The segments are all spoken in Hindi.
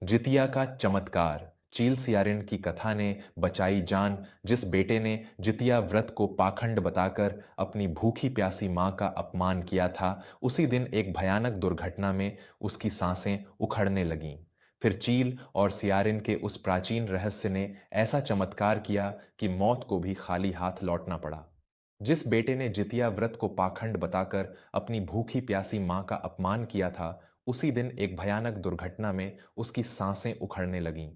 जितिया का चमत्कार। चील सियारिन की कथा ने बचाई जान। जिस बेटे ने जितिया व्रत को पाखंड बताकर अपनी भूखी प्यासी मां का अपमान किया था, उसी दिन एक भयानक दुर्घटना में उसकी सांसें उखड़ने लगीं। फिर चील और सियारिन के उस प्राचीन रहस्य ने ऐसा चमत्कार किया कि मौत को भी खाली हाथ लौटना पड़ा। जिस बेटे ने जितिया व्रत को पाखंड बताकर अपनी भूखी प्यासी मां का अपमान किया था, उसी दिन एक भयानक दुर्घटना में उसकी सांसें उखड़ने लगीं।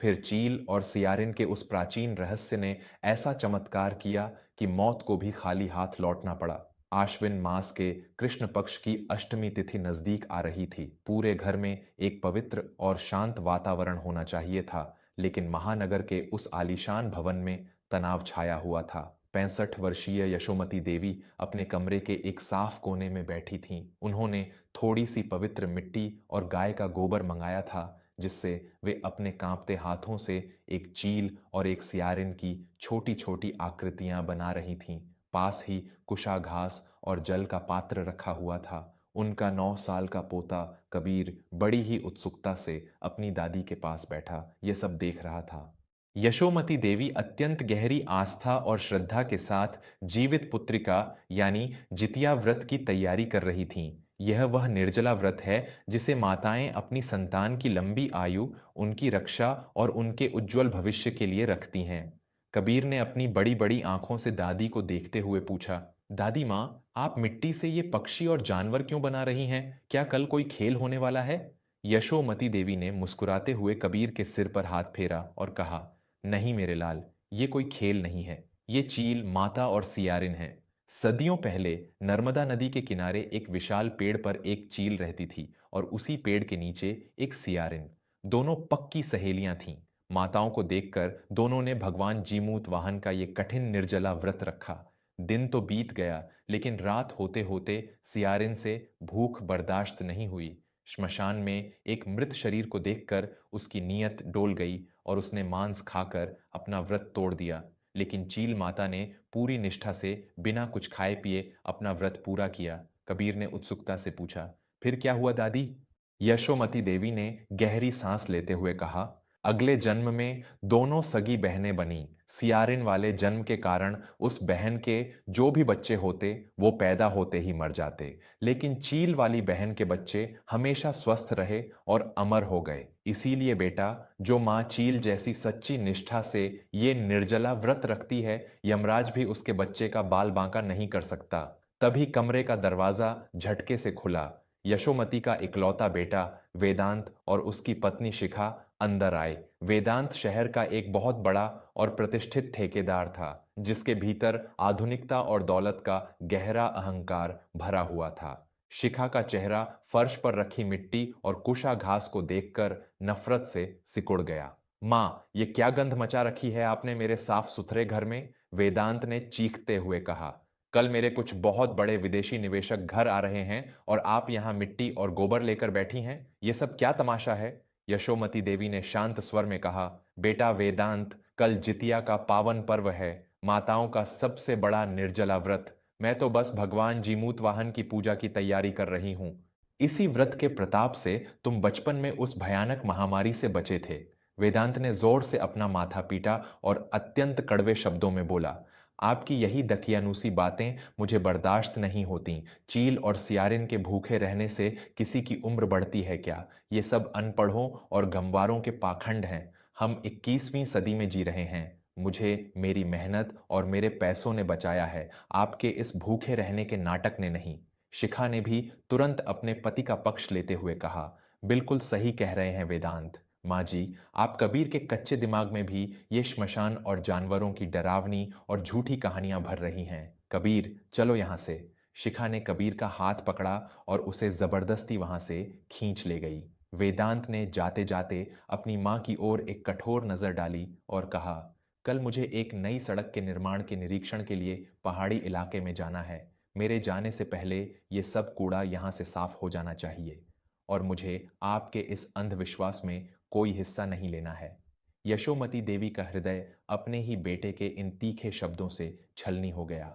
फिर चील और सियारिन के उस प्राचीन रहस्य ने ऐसा चमत्कार किया कि मौत को भी खाली हाथ लौटना पड़ा। आश्विन मास के कृष्ण पक्ष की अष्टमी तिथि नजदीक आ रही थी। पूरे घर में एक पवित्र और शांत वातावरण होना चाहिए था, लेकिन महानगर के उस आलीशान भवन में तनाव छाया हुआ था। 65 वर्षीय यशोमती देवी अपने कमरे के एक साफ कोने में बैठी थीं। उन्होंने थोड़ी सी पवित्र मिट्टी और गाय का गोबर मंगाया था, जिससे वे अपने कांपते हाथों से एक चील और एक सियारिन की छोटी छोटी आकृतियां बना रही थीं। पास ही कुशा घास और जल का पात्र रखा हुआ था। उनका 9 साल का पोता कबीर बड़ी ही उत्सुकता से अपनी दादी के पास बैठा यह सब देख रहा था। यशोमती देवी अत्यंत गहरी आस्था और श्रद्धा के साथ जीवित पुत्रिका यानी जितिया व्रत की तैयारी कर रही थीं। यह वह निर्जला व्रत है जिसे माताएं अपनी संतान की लंबी आयु, उनकी रक्षा और उनके उज्जवल भविष्य के लिए रखती हैं। कबीर ने अपनी बड़ी बड़ी आंखों से दादी को देखते हुए पूछा, दादी माँ, आप मिट्टी से ये पक्षी और जानवर क्यों बना रही हैं? क्या कल कोई खेल होने वाला है? यशोमती देवी ने मुस्कुराते हुए कबीर के सिर पर हाथ फेरा और कहा, नहीं मेरे लाल, ये कोई खेल नहीं है। ये चील, माता और सियारिन है। सदियों पहले नर्मदा नदी के किनारे एक विशाल पेड़ पर एक चील रहती थी और उसी पेड़ के नीचे एक सियारिन। दोनों पक्की सहेलियां थीं। माताओं को देखकर दोनों ने भगवान जीमूत वाहन का ये कठिन निर्जला व्रत रखा। दिन तो बीत गया, लेकिन रात होते होते सियारिन से भूख बर्दाश्त नहीं हुई। श्मशान में एक मृत शरीर को देखकर उसकी नीयत डोल गई और उसने मांस खाकर अपना व्रत तोड़ दिया। लेकिन चील माता ने पूरी निष्ठा से बिना कुछ खाए पिए अपना व्रत पूरा किया। कबीर ने उत्सुकता से पूछा, फिर क्या हुआ दादी? यशोमती देवी ने गहरी सांस लेते हुए कहा, अगले जन्म में दोनों सगी बहनें बनी। सियारिन वाले जन्म के कारण उस बहन के जो भी बच्चे होते वो पैदा होते ही मर जाते, लेकिन चील वाली बहन के बच्चे हमेशा स्वस्थ रहे और अमर हो गए। इसीलिए बेटा, जो माँ चील जैसी सच्ची निष्ठा से ये निर्जला व्रत रखती है, यमराज भी उसके बच्चे का बाल बांका नहीं कर सकता। तभी कमरे का दरवाजा झटके से खुला। यशोमती का इकलौता बेटा वेदांत और उसकी पत्नी शिखा अंदर आए। वेदांत शहर का एक बहुत बड़ा और प्रतिष्ठित ठेकेदार था, जिसके भीतर आधुनिकता और दौलत का गहरा अहंकार भरा हुआ था। शिखा का चेहरा फर्श पर रखी मिट्टी और कुशा घास को देखकर नफरत से सिकुड़ गया। मां, ये क्या गंध मचा रखी है आपने मेरे साफ सुथरे घर में? वेदांत ने चीखते हुए कहा। कल मेरे कुछ बहुत बड़े विदेशी निवेशक घर आ रहे हैं और आप यहां मिट्टी और गोबर लेकर बैठी हैं। ये सब क्या तमाशा है? यशोमती देवी ने शांत स्वर में कहा, बेटा वेदांत, कल जितिया का पावन पर्व है, माताओं का सबसे बड़ा निर्जला व्रत। मैं तो बस भगवान जीमूत वाहन की पूजा की तैयारी कर रही हूं। इसी व्रत के प्रताप से तुम बचपन में उस भयानक महामारी से बचे थे। वेदांत ने जोर से अपना माथा पीटा और अत्यंत कड़वे शब्दों में बोला, आपकी यही दकियानूसी बातें मुझे बर्दाश्त नहीं होती। चील और सियारिन के भूखे रहने से किसी की उम्र बढ़ती है क्या? ये सब अनपढ़ों और गंवारों के पाखंड हैं। हम 21वीं सदी में जी रहे हैं। मुझे मेरी मेहनत और मेरे पैसों ने बचाया है, आपके इस भूखे रहने के नाटक ने नहीं। शिखा ने भी तुरंत अपने पति का पक्ष लेते हुए कहा, बिल्कुल सही कह रहे हैं वेदांत। माँ जी, आप कबीर के कच्चे दिमाग में भी ये श्मशान और जानवरों की डरावनी और झूठी कहानियां भर रही हैं। कबीर, चलो यहां से। शिखा ने कबीर का हाथ पकड़ा और उसे जबरदस्ती वहां से खींच ले गई। वेदांत ने जाते जाते अपनी मां की ओर एक कठोर नजर डाली और कहा, कल मुझे एक नई सड़क के निर्माण के निरीक्षण के लिए पहाड़ी इलाके में जाना है। मेरे जाने से पहले ये सब कूड़ा यहां से साफ हो जाना चाहिए और मुझे आपके इस अंधविश्वास में कोई हिस्सा नहीं लेना है। यशोमती देवी का हृदय अपने ही बेटे के इन तीखे शब्दों से छलनी हो गया।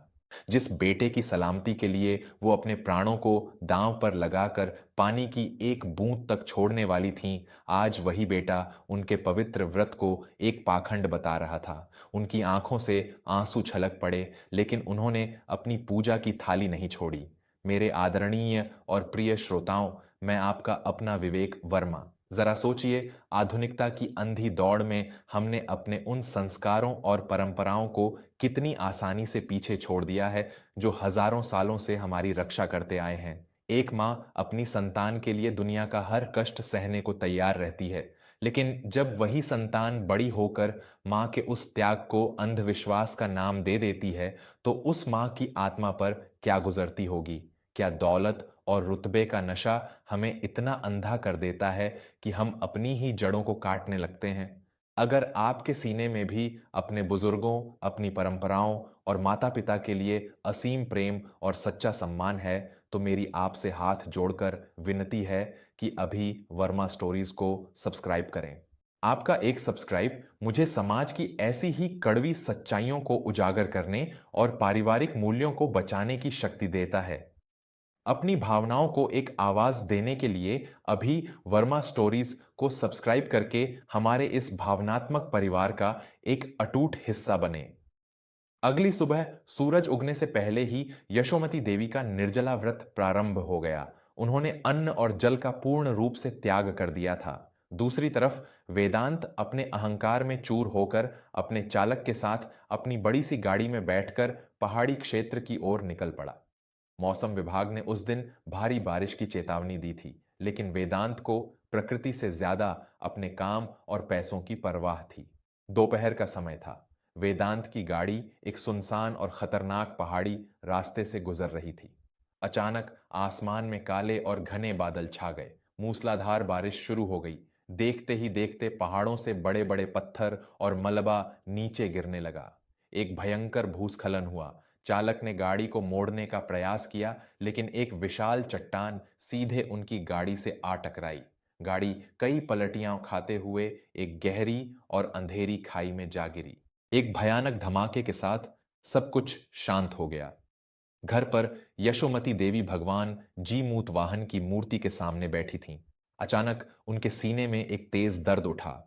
जिस बेटे की सलामती के लिए वो अपने प्राणों को दांव पर लगाकर पानी की एक बूंद तक छोड़ने वाली थीं, आज वही बेटा उनके पवित्र व्रत को एक पाखंड बता रहा था। उनकी आंखों से आंसू छलक पड़े, लेकिन उन्होंने अपनी पूजा की थाली नहीं छोड़ी। मेरे आदरणीय और प्रिय श्रोताओं, मैं आपका अपना विवेक वर्मा। जरा सोचिए, आधुनिकता की अंधी दौड़ में हमने अपने उन संस्कारों और परंपराओं को कितनी आसानी से पीछे छोड़ दिया है जो हजारों सालों से हमारी रक्षा करते आए हैं। एक माँ अपनी संतान के लिए दुनिया का हर कष्ट सहने को तैयार रहती है, लेकिन जब वही संतान बड़ी होकर माँ के उस त्याग को अंधविश्वास का नाम दे देती है, तो उस माँ की आत्मा पर क्या गुजरती होगी। क्या दौलत और रुतबे का नशा हमें इतना अंधा कर देता है कि हम अपनी ही जड़ों को काटने लगते हैं। अगर आपके सीने में भी अपने बुजुर्गों, अपनी परंपराओं और माता पिता के लिए असीम प्रेम और सच्चा सम्मान है, तो मेरी आपसे हाथ जोड़कर विनती है कि अभी वर्मा स्टोरीज को सब्सक्राइब करें। आपका एक सब्सक्राइब मुझे समाज की ऐसी ही कड़वी सच्चाइयों को उजागर करने और पारिवारिक मूल्यों को बचाने की शक्ति देता है। अपनी भावनाओं को एक आवाज देने के लिए अभी वर्मा स्टोरीज को सब्सक्राइब करके हमारे इस भावनात्मक परिवार का एक अटूट हिस्सा बने। अगली सुबह सूरज उगने से पहले ही यशोमती देवी का निर्जला व्रत प्रारंभ हो गया। उन्होंने अन्न और जल का पूर्ण रूप से त्याग कर दिया था। दूसरी तरफ वेदांत अपने अहंकार में चूर होकर अपने चालक के साथ अपनी बड़ी सी गाड़ी में बैठकर पहाड़ी क्षेत्र की ओर निकल पड़ा। मौसम विभाग ने उस दिन भारी बारिश की चेतावनी दी थी, लेकिन वेदांत को प्रकृति से ज्यादा अपने काम और पैसों की परवाह थी। दोपहर का समय था। वेदांत की गाड़ी एक सुनसान और खतरनाक पहाड़ी रास्ते से गुजर रही थी। अचानक आसमान में काले और घने बादल छा गए। मूसलाधार बारिश शुरू हो गई। देखते ही देखते पहाड़ों से बड़े बड़े पत्थर और मलबा नीचे गिरने लगा। एक भयंकर भूस्खलन हुआ। चालक ने गाड़ी को मोड़ने का प्रयास किया, लेकिन एक विशाल चट्टान सीधे उनकी गाड़ी से आ टकराई। गाड़ी कई पलटियां खाते हुए एक गहरी और अंधेरी खाई में जा गिरी। एक भयानक धमाके के साथ सब कुछ शांत हो गया। घर पर यशोमती देवी भगवान जी मूत वाहन की मूर्ति के सामने बैठी थीं। अचानक उनके सीने में एक तेज दर्द उठा।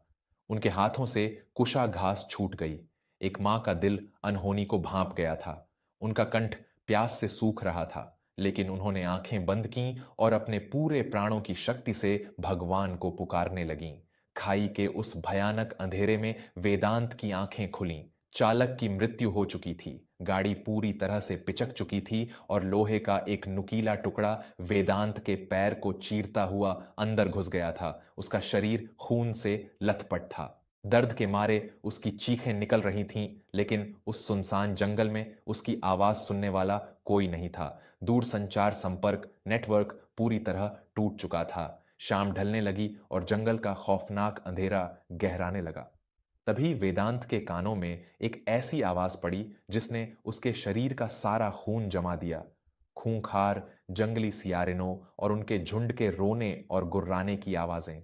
उनके हाथों से कुशाघास छूट गई। एक मां का दिल अनहोनी को भांप गया था। उनका कंठ प्यास से सूख रहा था, लेकिन उन्होंने आंखें बंद कीं और अपने पूरे प्राणों की शक्ति से भगवान को पुकारने लगीं। खाई के उस भयानक अंधेरे में वेदांत की आंखें खुलीं। चालक की मृत्यु हो चुकी थी। गाड़ी पूरी तरह से पिचक चुकी थी और लोहे का एक नुकीला टुकड़ा वेदांत के पैर को चीरता हुआ अंदर घुस गया था। उसका शरीर खून से लथपथ था। दर्द के मारे उसकी चीखें निकल रही थीं, लेकिन उस सुनसान जंगल में उसकी आवाज सुनने वाला कोई नहीं था। दूरसंचार संपर्क नेटवर्क पूरी तरह टूट चुका था। शाम ढलने लगी और जंगल का खौफनाक अंधेरा गहराने लगा। तभी वेदांत के कानों में एक ऐसी आवाज पड़ी जिसने उसके शरीर का सारा खून जमा दिया। खूंखार जंगली सियारिनों और उनके झुंड के रोने और गुर्राने की आवाजें।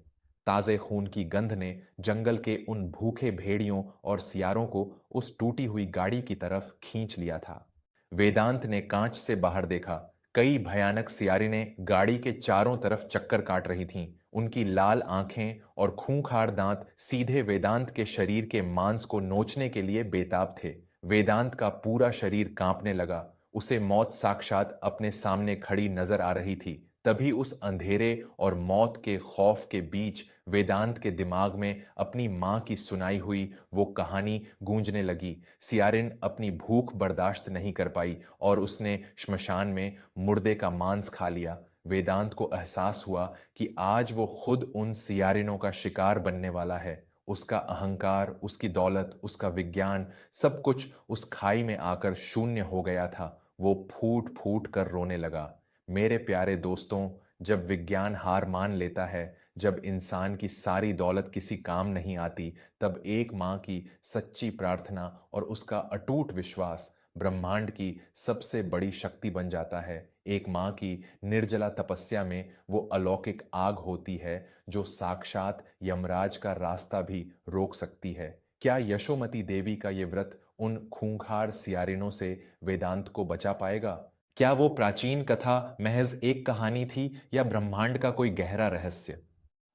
ताजे खून की गंध ने जंगल के उन भूखे भेड़ियों और सियारों को उस टूटी हुई गाड़ी की तरफ खींच लिया था। वेदांत ने कांच से बाहर देखा। कई भयानक सियारिनें गाड़ी के चारों तरफ चक्कर काट रही थीं। उनकी लाल आंखें और खूंखार दांत सीधे वेदांत के शरीर के मांस को नोचने के लिए बेताब थे। वेदांत का पूरा शरीर कांपने लगा। उसे मौत साक्षात अपने सामने खड़ी नजर आ रही थी। तभी उस अंधेरे और मौत के खौफ के बीच वेदांत के दिमाग में अपनी मां की सुनाई हुई वो कहानी गूंजने लगी। सियारिन अपनी भूख बर्दाश्त नहीं कर पाई और उसने श्मशान में मुर्दे का मांस खा लिया। वेदांत को एहसास हुआ कि आज वो खुद उन सियारिनों का शिकार बनने वाला है। उसका अहंकार, उसकी दौलत, उसका विज्ञान, सब कुछ उस खाई में आकर शून्य हो गया था। वो फूट फूट कर रोने लगा। मेरे प्यारे दोस्तों, जब विज्ञान हार मान लेता है, जब इंसान की सारी दौलत किसी काम नहीं आती, तब एक मां की सच्ची प्रार्थना और उसका अटूट विश्वास ब्रह्मांड की सबसे बड़ी शक्ति बन जाता है। एक मां की निर्जला तपस्या में वो अलौकिक आग होती है जो साक्षात यमराज का रास्ता भी रोक सकती है। क्या यशोमती देवी का ये व्रत उन खूंखार सियारिनों से वेदांत को बचा पाएगा? क्या वो प्राचीन कथा महज एक कहानी थी या ब्रह्मांड का कोई गहरा रहस्य?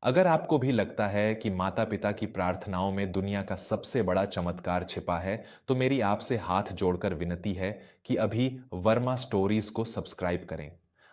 अगर आपको भी लगता है कि माता पिता की प्रार्थनाओं में दुनिया का सबसे बड़ा चमत्कार छिपा है, तो मेरी आपसे हाथ जोड़कर विनती है कि अभी वर्मा स्टोरीज को सब्सक्राइब करें।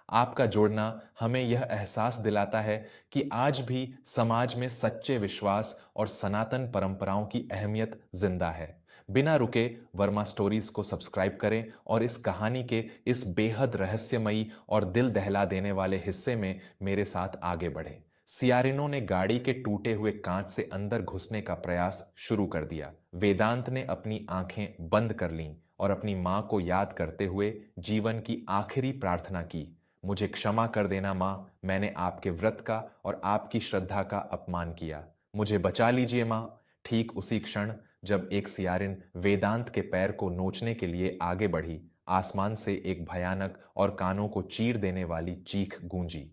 आपका जुड़ना हमें यह एहसास दिलाता है कि आज भी समाज में सच्चे विश्वास और सनातन परंपराओं की अहमियत जिंदा है। बिना रुके वर्मा स्टोरीज को सब्सक्राइब करें और इस कहानी के इस बेहद रहस्यमयी और दिल दहला देने वाले हिस्से में मेरे साथ आगे बढ़ें। सियारिनों ने गाड़ी के टूटे हुए कांच से अंदर घुसने का प्रयास शुरू कर दिया। वेदांत ने अपनी आंखें बंद कर लीं और अपनी मां को याद करते हुए जीवन की आखिरी प्रार्थना की। मुझे क्षमा कर देना मां, मैंने आपके व्रत का और आपकी श्रद्धा का अपमान किया। मुझे बचा लीजिए मां। ठीक उसी क्षण जब एक सियारिन वेदांत के पैर को नोचने के लिए आगे बढ़ी, आसमान से एक भयानक और कानों को चीर देने वाली चीख गूंजी।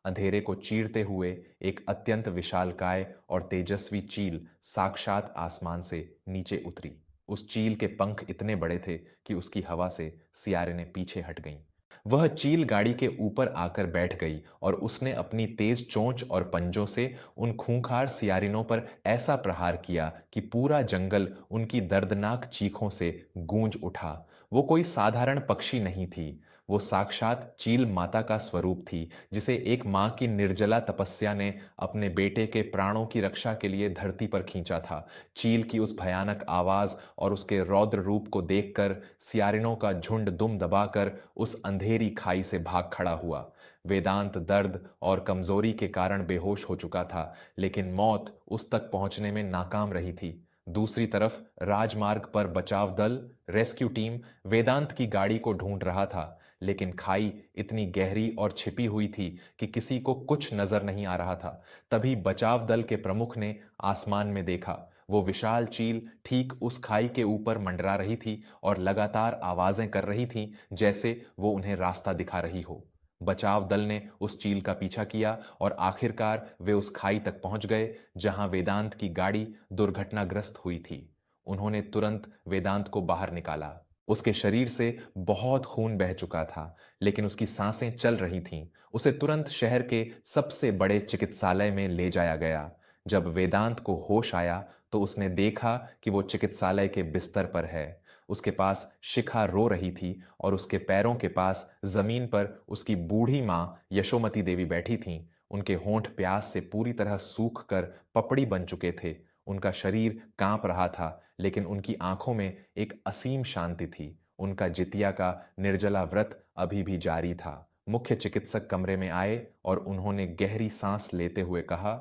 अंधेरे को चीरते हुए एक अत्यंत विशालकाय और तेजस्वी चील साक्षात आसमान से नीचे उतरी। उस चील के पंख इतने बड़े थे कि उसकी हवा से सियारें पीछे हट गईं। वह चील गाड़ी के ऊपर आकर बैठ गई और उसने अपनी तेज चोंच और पंजों से उन खूंखार सियारिनों पर ऐसा प्रहार किया कि पूरा जंगल उनकी दर्दनाक चीखों से गूंज उठा। वो कोई साधारण पक्षी नहीं थी, वो साक्षात चील माता का स्वरूप थी, जिसे एक मां की निर्जला तपस्या ने अपने बेटे के प्राणों की रक्षा के लिए धरती पर खींचा था। चील की उस भयानक आवाज और उसके रौद्र रूप को देखकर सियारिनों का झुंड दुम दबाकर उस अंधेरी खाई से भाग खड़ा हुआ। वेदांत दर्द और कमजोरी के कारण बेहोश हो चुका था, लेकिन मौत उस तक पहुंचने में नाकाम रही थी। दूसरी तरफ राजमार्ग पर बचाव दल, रेस्क्यू टीम वेदांत की गाड़ी को ढूंढ रहा था, लेकिन खाई इतनी गहरी और छिपी हुई थी कि किसी को कुछ नजर नहीं आ रहा था। तभी बचाव दल के प्रमुख ने आसमान में देखा। वो विशाल चील ठीक उस खाई के ऊपर मंडरा रही थी और लगातार आवाजें कर रही थी, जैसे वो उन्हें रास्ता दिखा रही हो। बचाव दल ने उस चील का पीछा किया और आखिरकार वे उस खाई तक पहुंच गए जहां वेदांत की गाड़ी दुर्घटनाग्रस्त हुई थी। उन्होंने तुरंत वेदांत को बाहर निकाला। उसके शरीर से बहुत खून बह चुका था, लेकिन उसकी सांसें चल रही थीं। उसे तुरंत शहर के सबसे बड़े चिकित्सालय में ले जाया गया। जब वेदांत को होश आया तो उसने देखा कि वो चिकित्सालय के बिस्तर पर है। उसके पास शिखा रो रही थी और उसके पैरों के पास जमीन पर उसकी बूढ़ी मां यशोमती देवी बैठी थीं। उनके होंठ प्यास से पूरी तरह सूख कर पपड़ी बन चुके थे। उनका शरीर कांप रहा था, लेकिन उनकी आंखों में एक असीम शांति थी। उनका जितिया का निर्जला व्रत अभी भी जारी था। मुख्य चिकित्सक कमरे में आए और उन्होंने गहरी सांस लेते हुए कहा,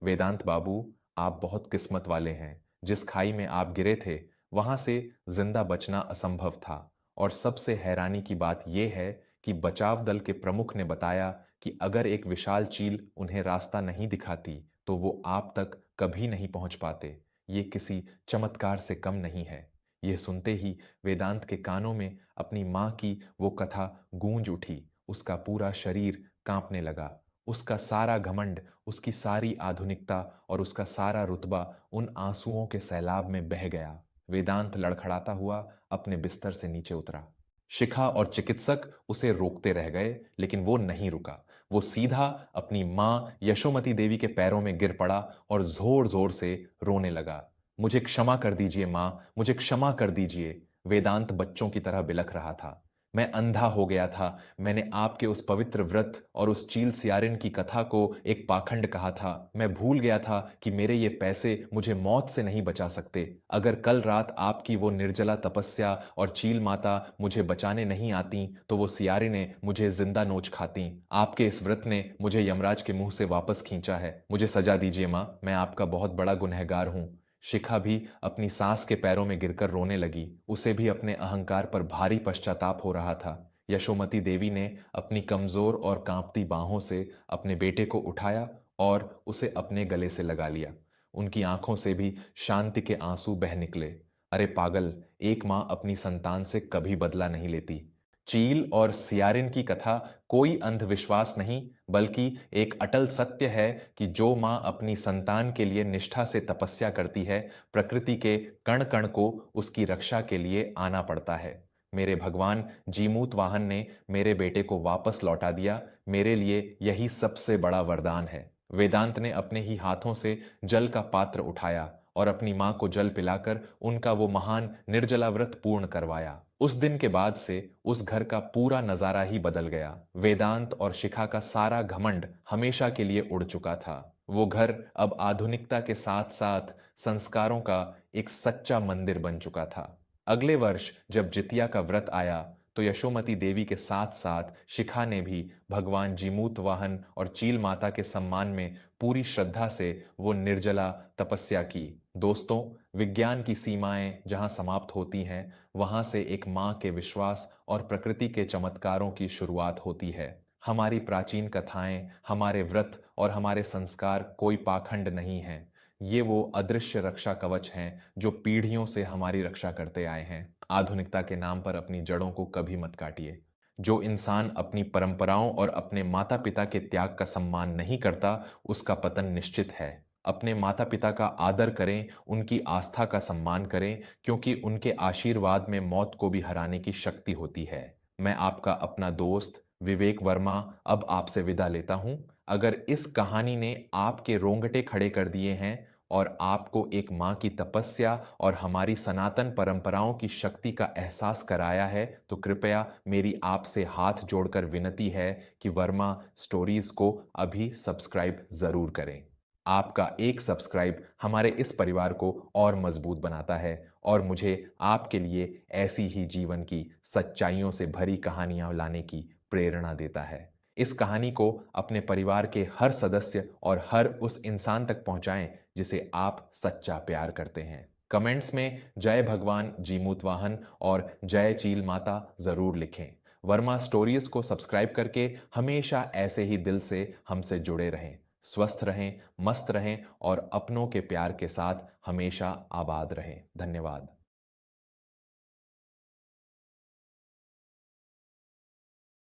वेदांत बाबू, आप बहुत किस्मत वाले हैं। जिस खाई में आप गिरे थे, वहां से जिंदा बचना असंभव था। और सबसे हैरानी की बात यह है कि बचाव दल के प्रमुख ने बताया कि अगर एक विशाल चील उन्हें रास्ता नहीं दिखाती, तो वो आप तक कभी नहीं पहुंच पाते। ये किसी चमत्कार से कम नहीं है। यह सुनते ही वेदांत के कानों में अपनी मां की वो कथा गूंज उठी। उसका पूरा शरीर कांपने लगा। उसका सारा घमंड, उसकी सारी आधुनिकता और उसका सारा रुतबा उन आंसुओं के सैलाब में बह गया। वेदांत लड़खड़ाता हुआ अपने बिस्तर से नीचे उतरा। शिखा और चिकित्सक उसे रोकते रह गए, लेकिन वो नहीं रुका। वो सीधा अपनी मां यशोमती देवी के पैरों में गिर पड़ा और जोर जोर से रोने लगा। मुझे क्षमा कर दीजिए मां, मुझे क्षमा कर दीजिए। वेदांत बच्चों की तरह बिलख रहा था। मैं अंधा हो गया था। मैंने आपके उस पवित्र व्रत और उस चील सियारिन की कथा को एक पाखंड कहा था। मैं भूल गया था कि मेरे ये पैसे मुझे मौत से नहीं बचा सकते। अगर कल रात आपकी वो निर्जला तपस्या और चील माता मुझे बचाने नहीं आती, तो वो सियारिनें मुझे जिंदा नोच खाती। आपके इस व्रत ने मुझे यमराज के मुंह से वापस खींचा है। मुझे सजा दीजिए मां, मैं आपका बहुत बड़ा गुनहगार हूं। शिखा भी अपनी सास के पैरों में गिरकर रोने लगी। उसे भी अपने अहंकार पर भारी पश्चाताप हो रहा था। यशोमती देवी ने अपनी कमजोर और कांपती बाहों से अपने बेटे को उठाया और उसे अपने गले से लगा लिया। उनकी आंखों से भी शांति के आंसू बह निकले। अरे पागल, एक मां अपनी संतान से कभी बदला नहीं लेती। चील और सियारिन की कथा कोई अंधविश्वास नहीं, बल्कि एक अटल सत्य है कि जो माँ अपनी संतान के लिए निष्ठा से तपस्या करती है, प्रकृति के कण कण को उसकी रक्षा के लिए आना पड़ता है। मेरे भगवान जीमूत वाहन ने मेरे बेटे को वापस लौटा दिया। मेरे लिए यही सबसे बड़ा वरदान है। वेदांत ने अपने ही हाथों से जल का पात्र उठाया और अपनी मां को जल पिलाकर उनका वो महान निर्जला व्रत पूर्ण करवाया। उस दिन के बाद से उस घर का पूरा नजारा ही बदल गया। वेदांत और शिखा का सारा घमंड हमेशा के लिए उड़ चुका था। वो घर अब आधुनिकता के साथ साथ संस्कारों का एक सच्चा मंदिर बन चुका था। अगले वर्ष जब जितिया का व्रत आया तो यशोमती देवी के साथ साथ शिखा ने भी भगवान जीमूत वाहन और चील माता के सम्मान में पूरी श्रद्धा से वो निर्जला तपस्या की। दोस्तों, विज्ञान की सीमाएं जहां समाप्त होती हैं, वहां से एक मां के विश्वास और प्रकृति के चमत्कारों की शुरुआत होती है। हमारी प्राचीन कथाएं, हमारे व्रत और हमारे संस्कार कोई पाखंड नहीं हैं। ये वो अदृश्य रक्षा कवच हैं जो पीढ़ियों से हमारी रक्षा करते आए हैं। आधुनिकता के नाम पर अपनी जड़ों को कभी मत काटिए। जो इंसान अपनी परंपराओं और अपने माता पिता के त्याग का सम्मान नहीं करता, उसका पतन निश्चित है। अपने माता पिता का आदर करें, उनकी आस्था का सम्मान करें, क्योंकि उनके आशीर्वाद में मौत को भी हराने की शक्ति होती है। मैं आपका अपना दोस्त विवेक वर्मा अब आपसे विदा लेता हूं। अगर इस कहानी ने आपके रोंगटे खड़े कर दिए हैं और आपको एक माँ की तपस्या और हमारी सनातन परंपराओं की शक्ति का एहसास कराया है, तो कृपया मेरी आपसे हाथ जोड़कर विनती है कि वर्मा स्टोरीज को अभी सब्सक्राइब जरूर करें। आपका एक सब्सक्राइब हमारे इस परिवार को और मजबूत बनाता है और मुझे आपके लिए ऐसी ही जीवन की सच्चाइयों से भरी कहानियां लाने की प्रेरणा देता है। इस कहानी को अपने परिवार के हर सदस्य और हर उस इंसान तक पहुंचाएं जिसे आप सच्चा प्यार करते हैं। कमेंट्स में जय भगवान जीमूत वाहन और जय चील माता जरूर लिखें। वर्मा स्टोरीज को सब्सक्राइब करके हमेशा ऐसे ही दिल से हमसे जुड़े रहें। स्वस्थ रहें, मस्त रहें और अपनों के प्यार के साथ हमेशा आबाद रहें। धन्यवाद।